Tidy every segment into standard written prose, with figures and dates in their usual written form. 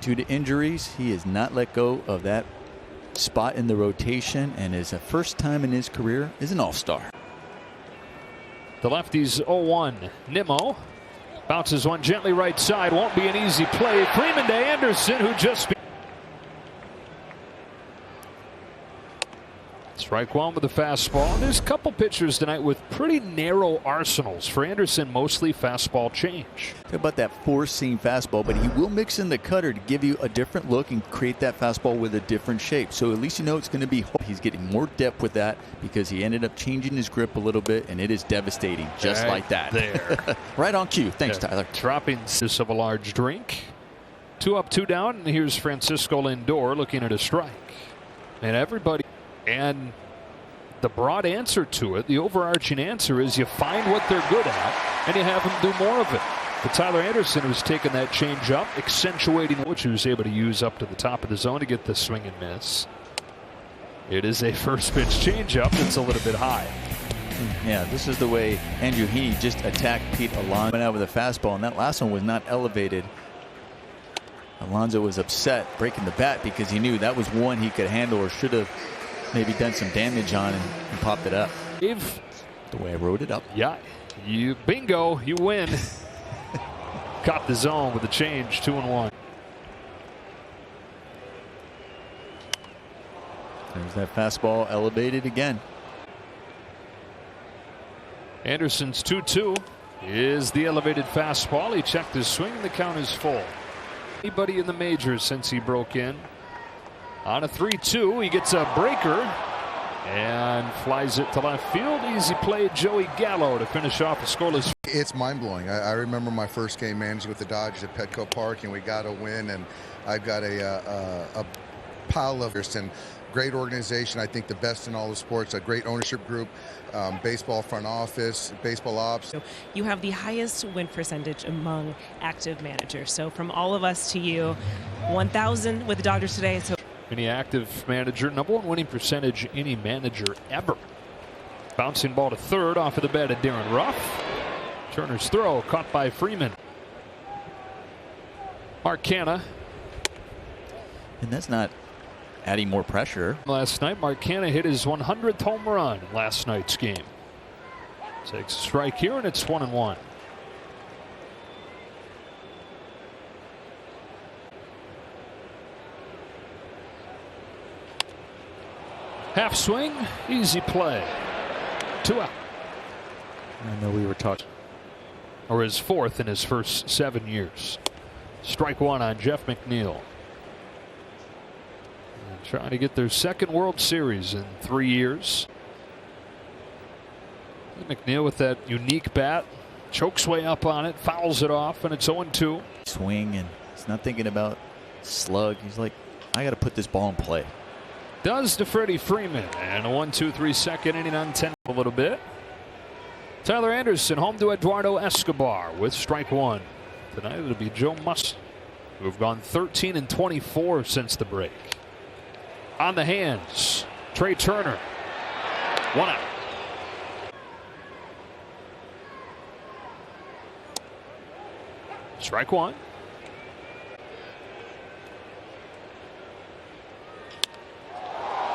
Due to injuries, he has not let go of that spot in the rotation, and is the first time in his career is an all-star. The lefty's 0-1. Nimmo bounces one gently right side. Won't be an easy play. Freeman to Anderson, who just strike one with a fastball. There's a couple pitchers tonight with pretty narrow arsenals. For Anderson, mostly fastball change. Talk about that four-seam fastball, but he will mix in the cutter to give you a different look and create that fastball with a different shape. So at least you know it's going to be. He's getting more depth with that because he ended up changing his grip a little bit, and it is devastating just like that. There. Right on cue. Thanks, Tyler. Dropping this of a large drink. 2 up, 2 down. And here's Francisco Lindor looking at a strike. And everybody. And the broad answer to it, the overarching answer is you find what they're good at and you have them do more of it. But Tyler Anderson was taking that change up, accentuating which he was able to use up to the top of the zone to get the swing and miss. It is a first pitch changeup that's a little bit high. Yeah, this is the way Andrew Heaney just attacked Pete Alonso. Went out with a fastball, and that last one was not elevated. Alonso was upset breaking the bat because he knew that was one he could handle or should have maybe done some damage on and popped it up. If the way I wrote it up. Yeah, you bingo, you win. Caught the zone with the change, 2-1. There's that fastball elevated again. Anderson's 2-2 is the elevated fastball. He checked his swing and the count is full. Anybody in the majors since he broke in. On a 3-2, he gets a breaker and flies it to left field. Easy play, Joey Gallo to finish off a scoreless. It's mind-blowing. I remember my first game managing with the Dodgers at Petco Park, and we got a win, and I've got a pile of and great organization. I think the best in all the sports, a great ownership group, baseball front office, baseball ops. You have the highest win percentage among active managers. So from all of us to you, 1,000 with the Dodgers today. So any active manager, #1 winning percentage any manager ever. Bouncing ball to third off of the bat of Darren Ruff. Turner's throw caught by Freeman. Mark Canha. And that's not adding more pressure. Last night, Mark Canha hit his 100th home run in last night's game. Takes a strike here, and it's 1-1. Half swing, easy play. 2 out. I know we were talking. Or his 4th in his first 7 years. Strike 1 on Jeff McNeil. And trying to get their 2nd World Series in 3 years. McNeil with that unique bat. Chokes way up on it, fouls it off, and it's 0-2. Swing, and he's not thinking about slug. He's like, I got to put this ball in play. Does to Freddie Freeman, and a 1-2-3 second inning on 10 a little bit. Tyler Anderson home to Eduardo Escobar with strike 1. Tonight it'll be Joe Musgrove, who have gone 13-24 since the break. On the hands, Trey Turner. 1 out. Strike 1.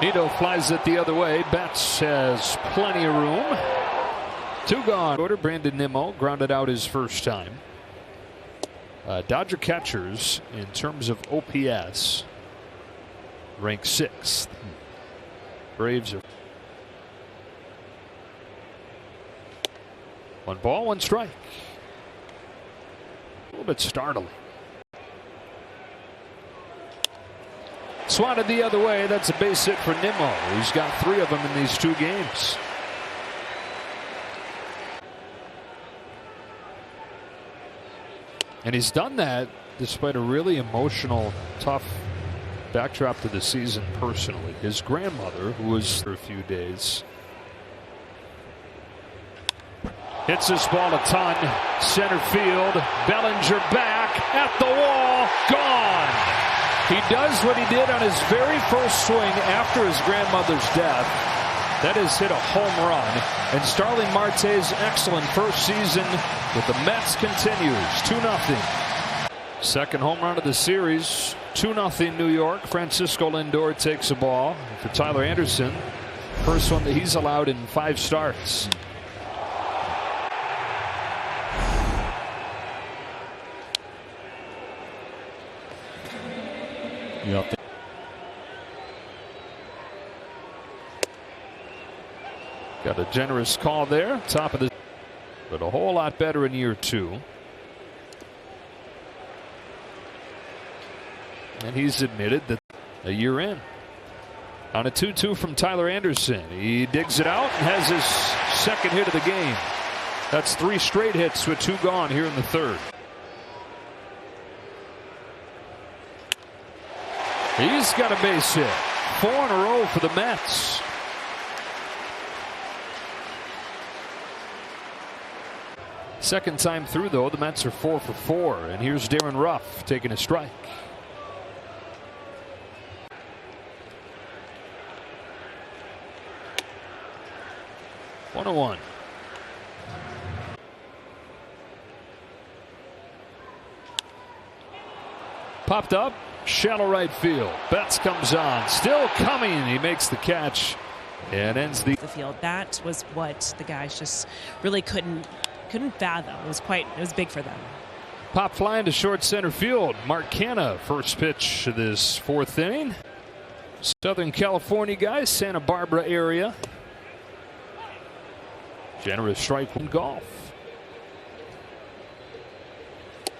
Nito flies it the other way. Betts has plenty of room. 2 gone. Order Brandon Nimmo grounded out his first time. Dodger catchers in terms of OPS rank 6th. Braves are 1 ball, 1 strike. A little bit startling. Swatted the other way. That's a base hit for Nimmo. He's got 3 of them in these 2 games. And he's done that despite a really emotional, tough backdrop to the season personally. His grandmother, who was for a few days, hits this ball a ton. Center field. Bellinger back at the wall. Gone. He does what he did on his very first swing after his grandmother's death. That is hit a home run. And Starling Marte's excellent first season with the Mets continues. 2-0. Second home run of the series. 2-0 New York. Francisco Lindor takes a ball. For Tyler Anderson, first one that he's allowed in 5 starts. Yep. Got a generous call there. Top of the, but a whole lot better in year 2. And he's admitted that a year in. On a 2-2 from Tyler Anderson. He digs it out and has his second hit of the game. That's 3 straight hits with 2 gone here in the 3rd. He's got a base hit. 4 in a row for the Mets. Second time through, though, the Mets are 4 for 4. And here's Darren Ruff taking a strike. 1-1. Popped up, shallow right field. Betts comes on, still coming. He makes the catch and ends the field. That was what the guys just really couldn't fathom. It was big for them. Pop flying to short center field. Mark Canha, first pitch of this 4th inning. Southern California guys, Santa Barbara area. Generous strike in golf.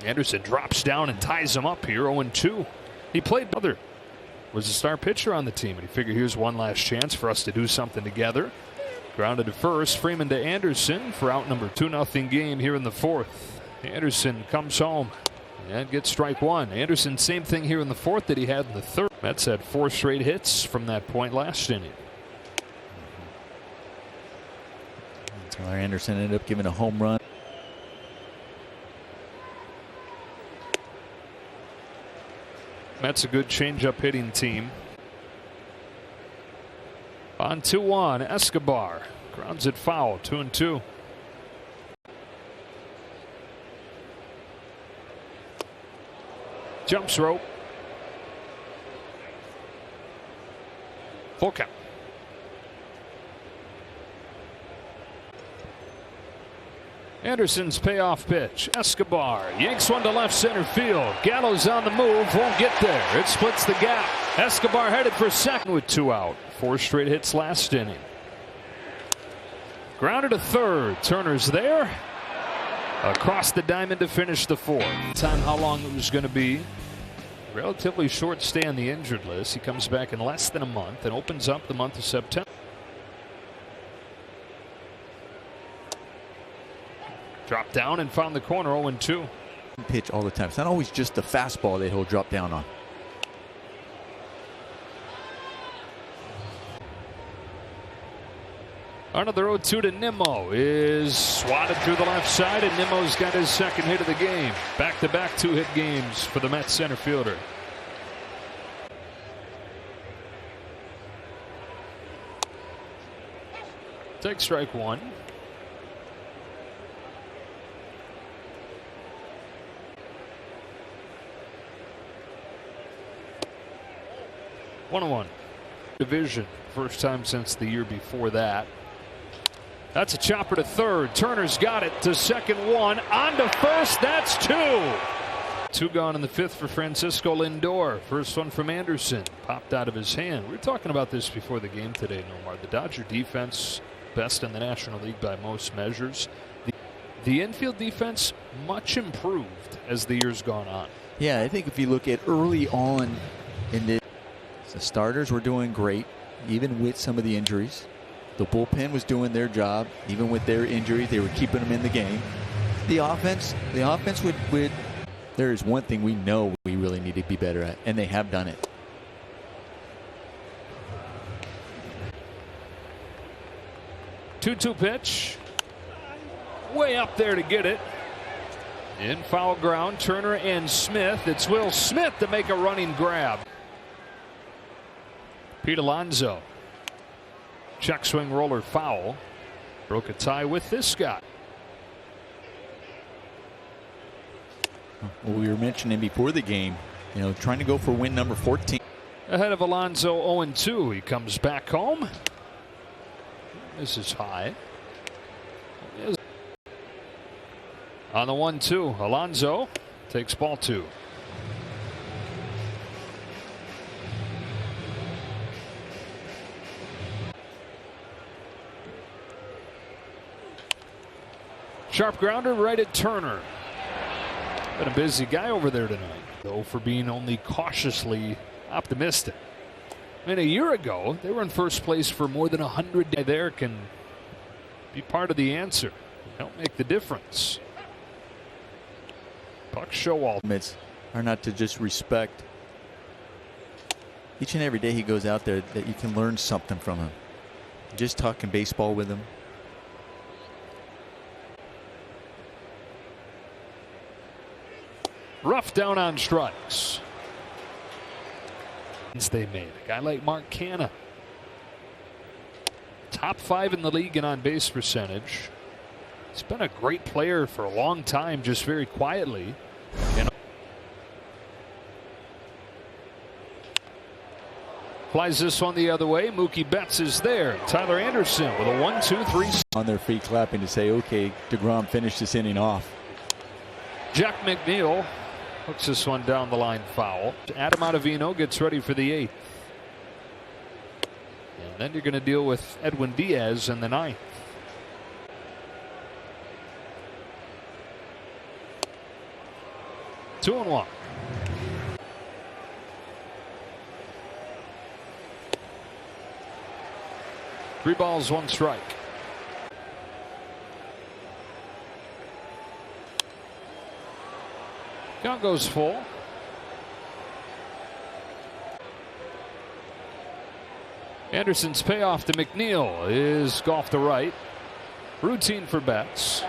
Anderson drops down and ties him up here. 0-2. He played other. Was a star pitcher on the team, and he figured here's one last chance for us to do something together. Grounded to first. Freeman to Anderson for out number 2-0 game here in the 4th. Anderson comes home and gets strike 1. Anderson, same thing here in the 4th that he had in the 3rd. Mets had 4 straight hits from that point last inning. Tyler Anderson ended up giving a home run. Mets a good changeup hitting team. On 2-1, Escobar grounds it foul. 2-2. Jumps rope. Full count. Anderson's payoff pitch. Escobar yanks one to left center field. Gallo's on the move, won't get there. It splits the gap. Escobar headed for second with 2 out. 4 straight hits last inning. Grounded to third. Turner's there. Across the diamond to finish the 4th. Time how long it was going to be. Relatively short stay on the injured list. He comes back in less than a month and opens up the month of September. Dropped down and found the corner. 0-2. Pitch all the time. It's not always just the fastball that he'll drop down on. Another 0-2 to Nimmo is swatted through the left side, and Nimmo's got his second hit of the game. Back-to-back 2-hit games for the Mets center fielder. Take strike 1. One-on-one. Division. First time since the year before that. That's a chopper to third. Turner's got it to second 1. On to first. That's 2. 2 gone in the 5th for Francisco Lindor. First one from Anderson. Popped out of his hand. We were talking about this before the game today, Nomar. The Dodger defense, best in the National League by most measures. The infield defense, much improved as the year's gone on. Yeah, I think if you look at early on in the starters were doing great, even with some of the injuries. The bullpen was doing their job, even with their injuries. They were keeping them in the game. The offense would. There is one thing we know we really need to be better at, and they have done it. Two pitch, way up there to get it. In foul ground, Turner and Smith. It's Will Smith to make a running grab. Pete Alonso. Check swing roller foul. Broke a tie with this guy. Well, we were mentioning before the game, you know, trying to go for win number 14. Ahead of Alonso 0-2. He comes back home. This is high. On the 1-2, Alonso takes ball 2. Sharp grounder right at Turner. Been a busy guy over there tonight, though, for being only cautiously optimistic. I mean, a year ago, they were in first place for more than 100 days. There can be part of the answer. Help make the difference. Buck Showalter Are not to just respect each and every day he goes out there, that you can learn something from him. Just talking baseball with him. Rough down on strikes. They made a guy like Mark Canha, top 5 in the league in on base percentage. He's been a great player for a long time, just very quietly. And flies this one the other way. Mookie Betts is there. Tyler Anderson with a 1-2-3 on their feet, clapping to say, okay, deGrom finished this inning off. Jack McNeil hooks this one down the line, foul. Adam Ottavino gets ready for the 8th. And then you're going to deal with Edwin Diaz in the 9th. Two and 1. Three balls, 1 strike. Count goes full. Anderson's payoff to McNeil is golf to right. Routine for Betts.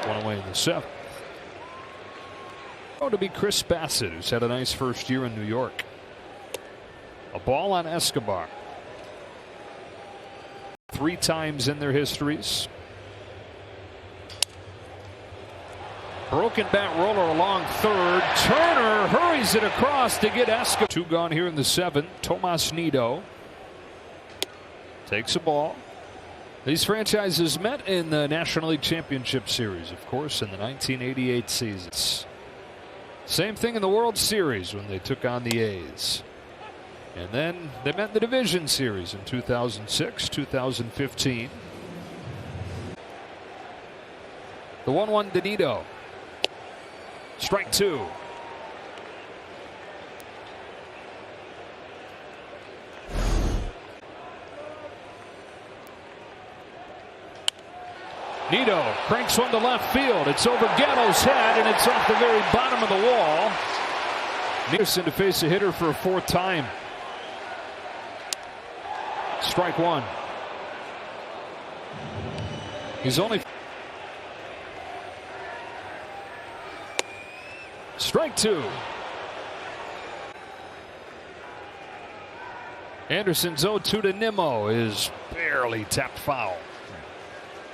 One away in the 7th. To be Chris Bassett, who's had a nice first year in New York. A ball on Escobar. 3 times in their histories. Broken bat roller along third. Turner hurries it across to get Escobar. 2 gone here in the 7th. Tomas Nido takes a ball. These franchises met in the National League Championship Series, of course, in the 1988 seasons. Same thing in the World Series when they took on the A's. And then they met in the Division Series in 2006, 2015. The 1-1 Danito. Strike 2. Nido cranks one to left field. It's over Gatto's head, and it's off the very bottom of the wall. Anderson to face a hitter for a 4th time. Strike 1. He's only. Strike 2. Anderson's 0-2 to Nimmo is barely tapped foul.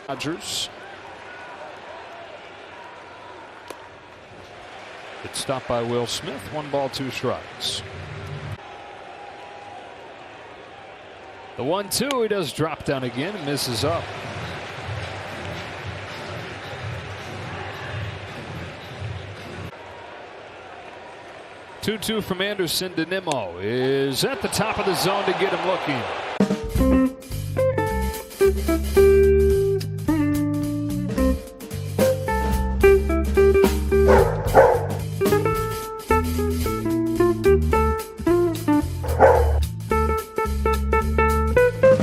Rodgers. It's stopped by Will Smith. 1 ball, 2 strikes. The 1-2, he does drop down again and misses up. Two from Anderson to Nimmo is at the top of the zone to get him looking.